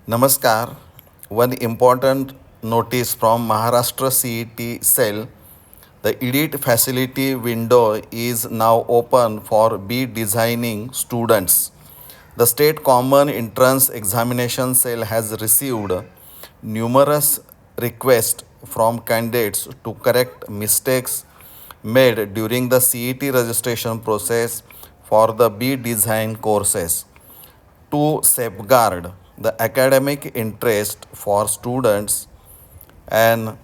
Namaskar. One important notice from Maharashtra CET cell. The edit facility window is now open for B designing students. The State Common Entrance Examination Cell has received numerous requests from candidates to correct mistakes made during the CET registration process for the B design courses. To safeguard the academic interest for students, an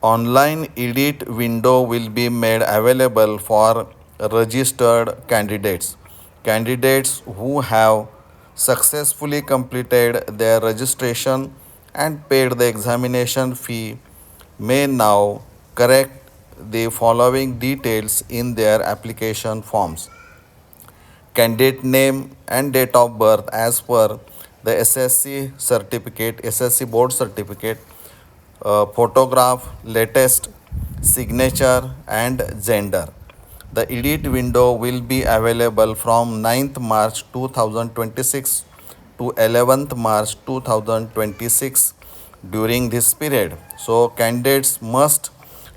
online edit window will be made available for registered candidates. Candidates who have successfully completed their registration and paid the examination fee may now correct the following details in their application forms: candidate name and date of birth as per the SSC board certificate, photograph, latest signature and gender. The edit window will be available from 9th March 2026 to 11th March 2026 during this period. So candidates must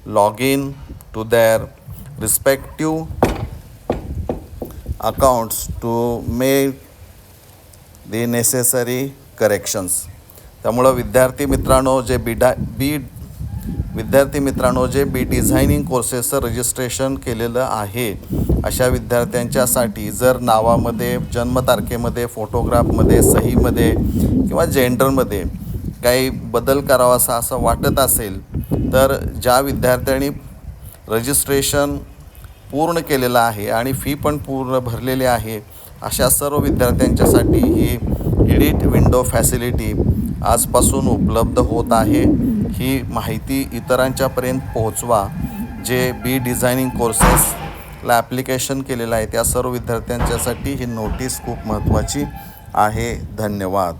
log in to their respective accounts to make the necessary corrections. त्यामुळं विद्यार्थी मित्रांनो जे B designing कोर्सेसचं registration केलेलं आहे अशा विद्यार्थ्यांच्यासाठी जर नावामध्ये, जन्मतारखेमध्ये, फोटोग्राफमध्ये, सहीमध्ये किंवा जेंडरमध्ये काही बदल करावासा असं वाटत असेल तर ज्या विद्यार्थ्यांनी रजिस्ट्रेशन पूर्ण केलेलं आहे आणि फी पण पूर्ण भरलेली आहे अशा सर्व विद्यार्थ्यांच्यासाठी ही एडिट विंडो फॅसिलिटी आजपासून उपलब्ध होत आहे. ही माहिती इतरांच्यापर्यंत पोहोचवा. जे बी डिझायनिंग कोर्सेसला ॲप्लिकेशन केलेलं आहे त्या सर्व विद्यार्थ्यांच्यासाठी ही नोटीस खूप महत्त्वाची आहे. धन्यवाद.